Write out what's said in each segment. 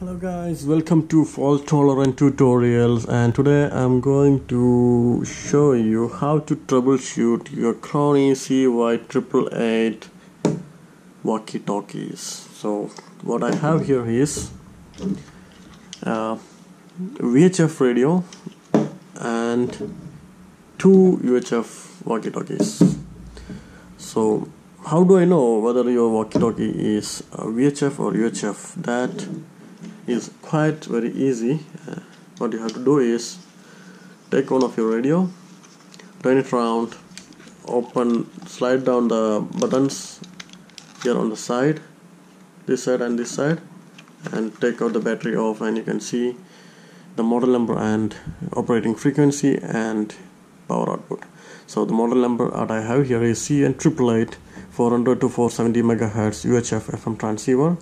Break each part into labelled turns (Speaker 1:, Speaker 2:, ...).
Speaker 1: Hello guys, welcome to fault tolerant tutorials, and today I'm going to show you how to troubleshoot your Crony CY888 walkie-talkies. So what I have here is VHF radio and two UHF walkie-talkies. So how do I know whether your walkie-talkie is VHF or UHF? That is quite very easy. What you have to do is take one of your radio, turn it around, slide down the buttons here on the side, this side and this side, and take out the battery off, and you can see the model number and operating frequency and power output. So the model number that I have here is CN888 400 to 470 MHz UHF FM transceiver,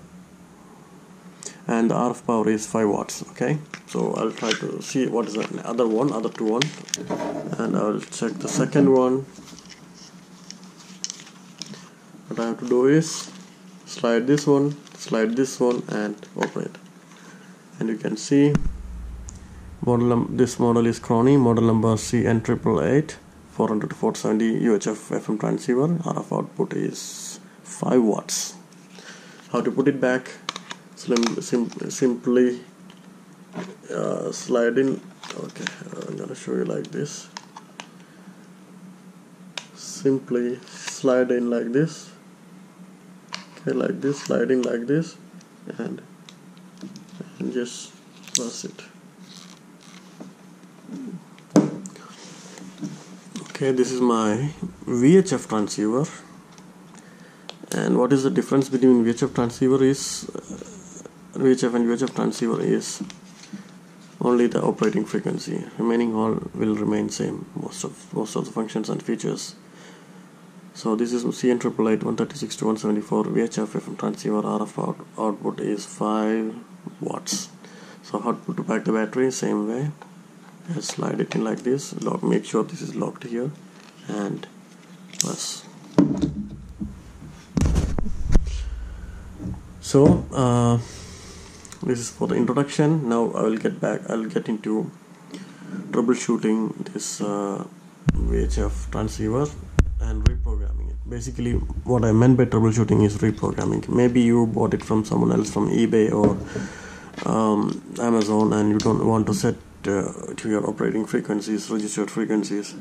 Speaker 1: and the RF power is 5 watts. Okay, so I'll try to see what is the other two one, and I'll check the second one. What I have to do is slide this one, and open it, and you can see this model is Crony, model number CN888 400 to 470 UHF FM transceiver. RF output is 5 watts. How to put it back? Simply slide in. Okay, I'm gonna show you like this. Simply slide in like this. Okay, like this, slide in like this, and just press it. Okay, this is my VHF transceiver, and what is the difference between VHF transceiver is VHF and UHF transceiver is only the operating frequency. Remaining all will remain same, most of the functions and features. So this is CN888 136 to 174 VHF FM transceiver. RF output is 5 watts. So how to put back the battery? Same way. Just slide it in like this. Make sure this is locked here, and press. So this is for the introduction. Now I'll get into troubleshooting this VHF transceiver and reprogramming it. Basically what I meant by troubleshooting is reprogramming. Maybe you bought it from someone else, from eBay or Amazon, and you don't want to set to your operating frequencies, registered frequencies.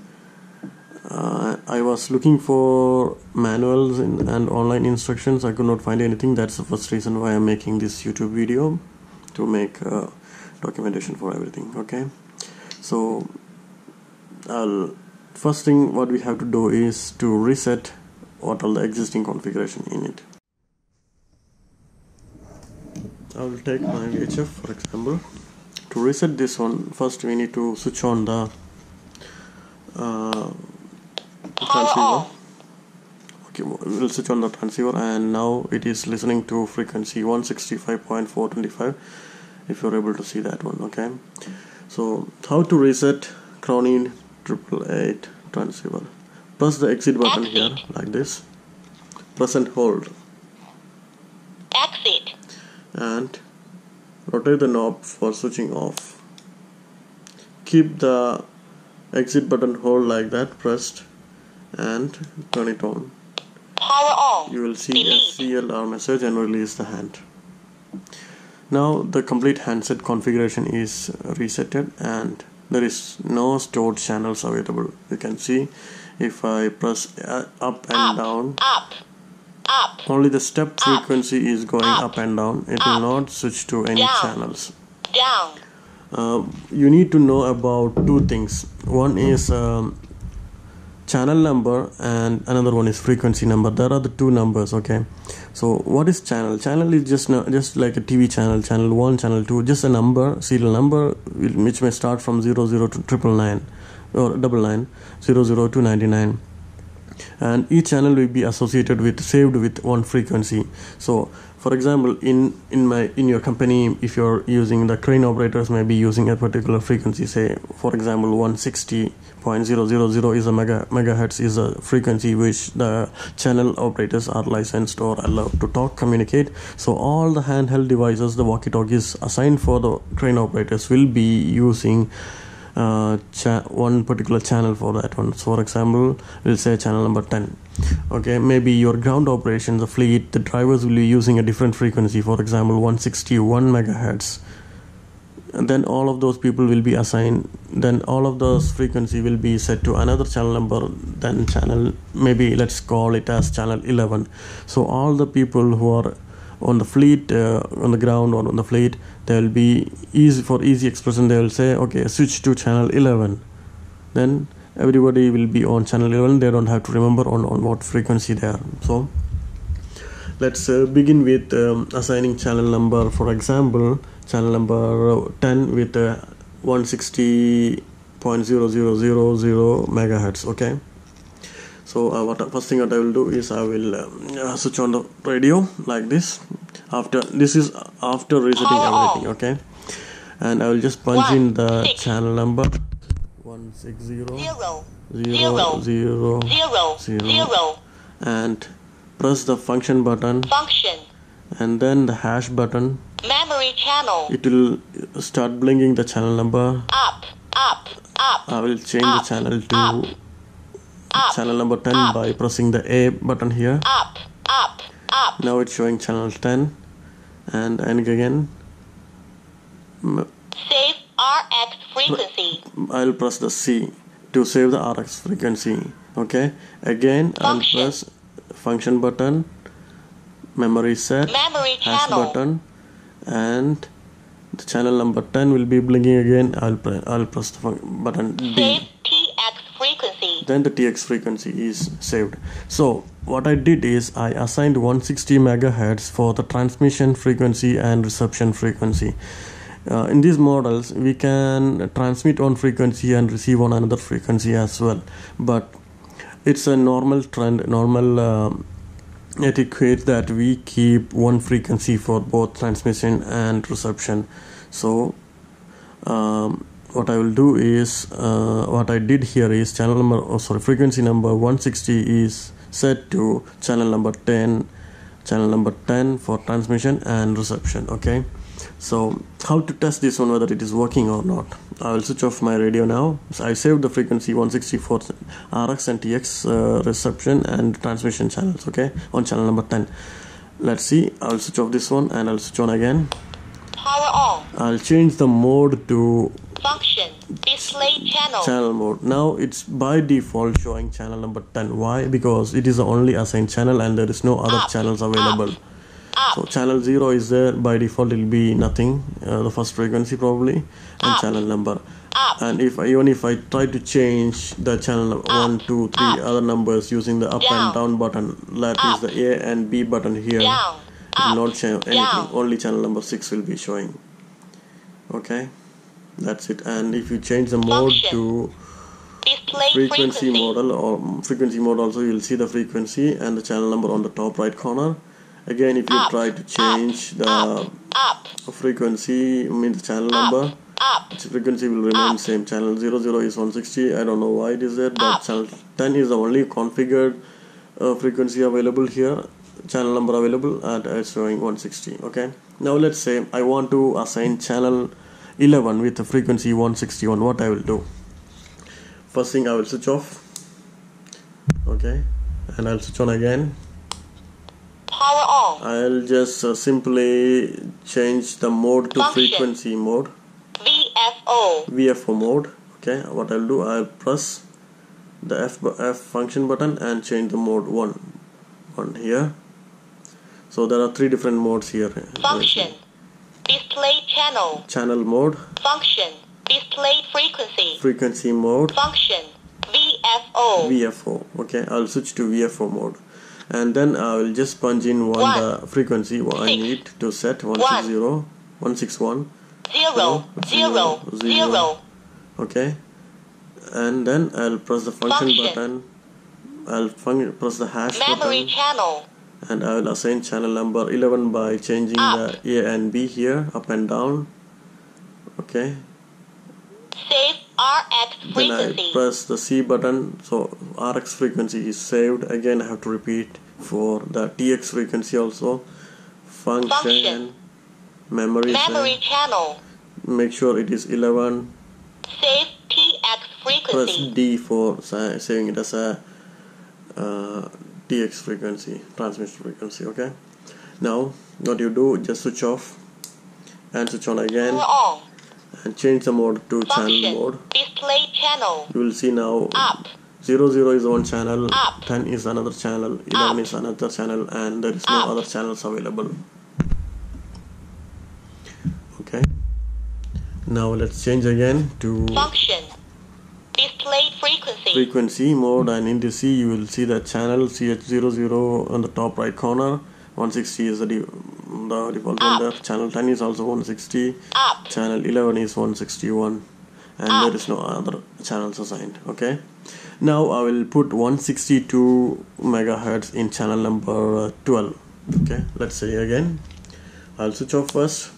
Speaker 1: I was looking for manuals and online instructions. I could not find anything. That's the first reason why I'm making this YouTube video, to make documentation for everything. Okay, so first thing what we have to do is to reset what all the existing configuration in it. I will take my VHF for example. To reset this one, first we need to switch on the transceiver. Okay, we'll switch on the transceiver, and now it is listening to frequency 165.425, if you're able to see that one. Okay, so how to reset Crony 888 transceiver? Press the exit button here like this, press and hold,
Speaker 2: exit,
Speaker 1: and rotate the knob for switching off. Keep the exit button hold like that pressed, and turn it on.
Speaker 2: Power on.
Speaker 1: You will see a CLR message and release the hand. Now the complete handset configuration is resetted, and there is no stored channels available. You can see if I press up and down, only the step frequency is going up and down. It will not switch to any channels.
Speaker 2: Down.
Speaker 1: You need to know about two things. One is channel number, and another one is frequency number. There are the two numbers. Okay, so what is channel? Channel is just like a TV channel, channel 1, channel 2, just a number, serial number, which may start from 00 to 999 or 99, 00 to 99, and each channel will be saved with one frequency. So For example, in your company, if you're using the crane operators may be using a particular frequency, say for example 160.000 is a megahertz is a frequency which the channel operators are licensed or allowed to communicate. So all the handheld devices, the walkie-talkies assigned for the crane operators will be using one particular channel for that one. So for example, we'll say channel number 10. Okay, maybe your ground operations, the fleet, the drivers will be using a different frequency, for example 161 megahertz, and then all of those people will be assigned, then all of those frequency will be set to another channel number, then channel, maybe let's call it as channel 11. So all the people who are on the fleet, on the ground or on the fleet, they will be easy expression, they will say okay, switch to channel 11. Then everybody will be on channel 11, they don't have to remember on what frequency they are. So let's begin with assigning channel number, for example channel number 10 with 160.0000 megahertz. Okay, so first thing that I will do is I will switch on the radio like this. This is after resetting everything. Okay, and I will just punch in the channel number 160.000 and press the function button, and then the hash button.
Speaker 2: Memory channel.
Speaker 1: It will start blinking the channel number.
Speaker 2: Up.
Speaker 1: I will change the channel to channel number 10 by pressing the A button here.
Speaker 2: Up.
Speaker 1: Now it's showing channel 10, and again
Speaker 2: Save RX frequency.
Speaker 1: I'll press the C to save the RX frequency. Okay, again I'll press function button, memory set, hash button, and the channel number 10 will be blinking again. I'll press the button D.
Speaker 2: Save TX frequency.
Speaker 1: Then the TX frequency is saved. So what I did is I assigned 160 megahertz for the transmission frequency and reception frequency. In these models we can transmit on frequency and receive on another frequency as well, but it's a normal trend, etiquette that we keep one frequency for both transmission and reception. So what I will do is what I did here is frequency number 160 is set to channel number 10 for transmission and reception. Okay, so how to test this one, whether it is working or not? I will switch off my radio now. So I saved the frequency 160 for RX and TX reception and transmission channels. Okay, on channel number 10. Let's see. I will switch off this one and I'll switch on again.
Speaker 2: Power on.
Speaker 1: I'll change the mode to
Speaker 2: function display
Speaker 1: channel mode. Now it's by default showing channel number 10. Why? Because it is the only assigned channel and there is no other channels available. So channel 0 is there, by default it will be nothing, the first frequency probably, and channel number. And even if I try to change the channel 1, 2, 3 other numbers using the up and down button, that is the A and B button here, it will not change anything, only channel number 6 will be showing. Okay, that's it. And if you change the mode to frequency model or frequency mode also, you will see the frequency and the channel number on the top right corner. Again, if you try to change the frequency, the channel number, the frequency will remain same. Channel 00 is 160. I don't know why it is there, but channel 10 is the only configured frequency available here. Channel number available, and it's showing 160. Okay. Now let's say I want to assign channel 11 with the frequency 161. What I will do? First thing, I will switch off. Okay, and I'll switch on again.
Speaker 2: Power on.
Speaker 1: I'll just simply change the mode to frequency mode. VFO mode. Okay, what I'll do, I'll press the F function button and change the mode 1 here. So there are 3 different modes here.
Speaker 2: Function display channel
Speaker 1: mode,
Speaker 2: function display
Speaker 1: frequency mode,
Speaker 2: function VFO.
Speaker 1: Okay, I'll switch to VFO mode. And then I will just punch in the frequency I need to set 161 0 okay, and then I'll press the function button. I'll press the hash
Speaker 2: memory
Speaker 1: button.
Speaker 2: channel
Speaker 1: and I will assign channel number 11 by changing the A and B here, up and down. Okay.
Speaker 2: Save RX frequency.
Speaker 1: Then I press the C button, so RX frequency is saved. Again I have to repeat for the TX frequency also. Function. Memory
Speaker 2: channel.
Speaker 1: Make sure it is 11.
Speaker 2: Save TX frequency.
Speaker 1: Press D for saving it as a TX frequency, transmission frequency. Okay. Now what you do, just switch off and switch on again.
Speaker 2: On.
Speaker 1: And change the mode to channel mode.
Speaker 2: Display channel.
Speaker 1: You will see now 00 is one channel, 10 is another channel, 11 is another channel, and there is no other channels available. Okay. Now let's change again to
Speaker 2: function. Display
Speaker 1: frequency mode, and in the C you will see the channel CH00 on the top right corner. 160 is the default one there. Channel 10 is also 160. Channel 11 is 161, and there is no other channels assigned. Okay. Now I will put 162 megahertz in channel number 12. Okay. Let's say again. I'll switch off first.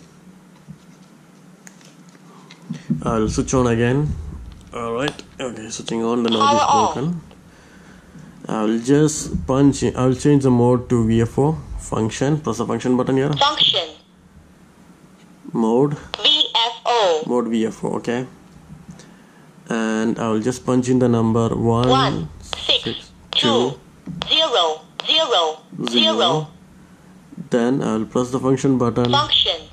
Speaker 1: I'll switch on again. Alright. Okay. Switching on. The knob is broken. I'll just punch in. I'll change the mode to VFO. Function. Press the function button here.
Speaker 2: Function.
Speaker 1: Mode.
Speaker 2: VFO.
Speaker 1: Mode VFO. Okay. And I will just punch in the number 162 0. Then I will press the function button.
Speaker 2: Function.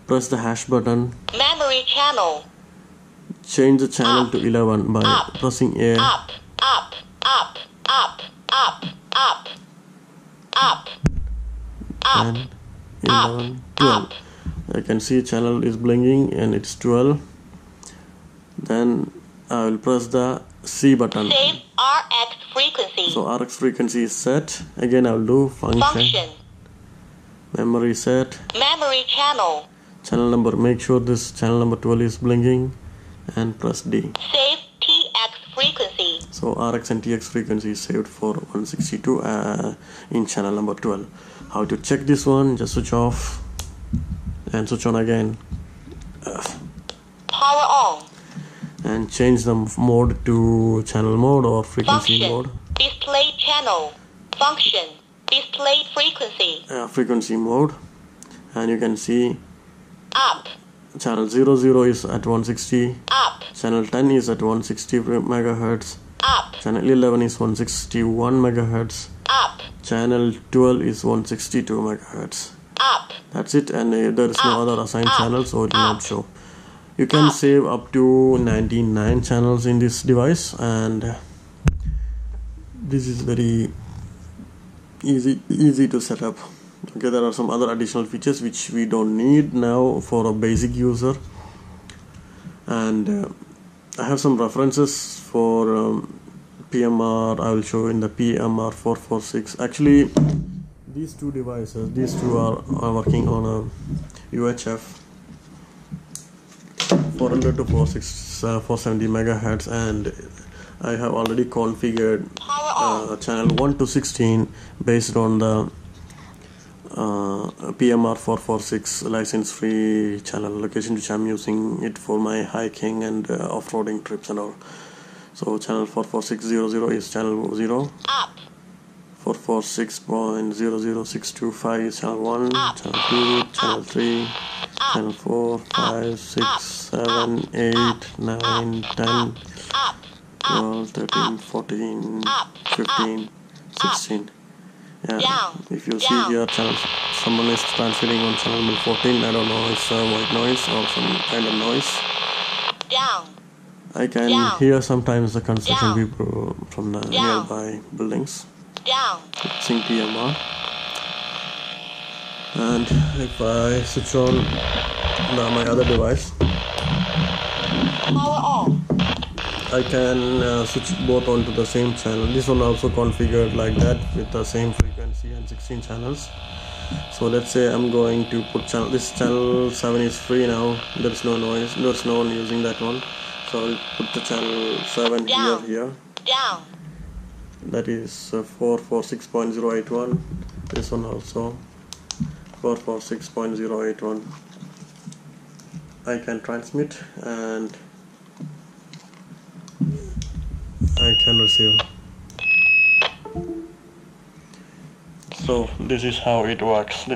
Speaker 1: Press the hash button.
Speaker 2: Memory channel.
Speaker 1: Change the channel to 11 by pressing A.
Speaker 2: Up.
Speaker 1: And 11, 12. I can see channel is blinking and it's 12. Then I will press the C button.
Speaker 2: Save RX frequency.
Speaker 1: So RX frequency is set. Again I will do function. Memory set.
Speaker 2: Memory channel.
Speaker 1: Channel number. Make sure this channel number 12 is blinking, and press D.
Speaker 2: Save TX frequency.
Speaker 1: So RX and TX frequency is saved for 162 in channel number 12. How to check this one? Just switch off and switch on again.
Speaker 2: Power on.
Speaker 1: And change the mode to channel mode or frequency mode.
Speaker 2: Display channel. Function. Display frequency.
Speaker 1: Frequency mode. And you can see channel 00 is at 160. Channel 10 is at 160 megahertz. Channel 11 is 161 megahertz. Channel 12 is 162 megahertz. That's it, and there is no other assigned channel, so it will not show. You can save up to 99 channels in this device, and this is very easy to set up. Okay, there are some other additional features which we don't need now for a basic user, and I have some references for PMR. I will show in the PMR 446. Actually, these two are working on a UHF 400 to 470 megahertz, and I have already configured channel 1 to 16 based on the PMR 446 license-free channel location, which I'm using it for my hiking and off-roading trips and all. So channel 44600 is channel 0. 446.00625 is channel 1, channel 2, channel 3, channel 4, 5, 6, 7, 8, 9, 10, 12, 13, 14, 15, 16. Yeah, if you see here, someone is transferring on channel number 14. I don't know, it's a white noise or some kind of noise. I can hear sometimes the construction people from the nearby buildings. Sync PMR. And if I switch on my other device, I can switch both onto the same channel. This one also configured like that with the same frequency and 16 channels. So let's say I'm going to put this channel 7 is free now. There's no noise. There's no one using that one. So I'll put the channel 7 here. That is 446.081. this one also 446.081. I can transmit and I can receive. So this is how it works.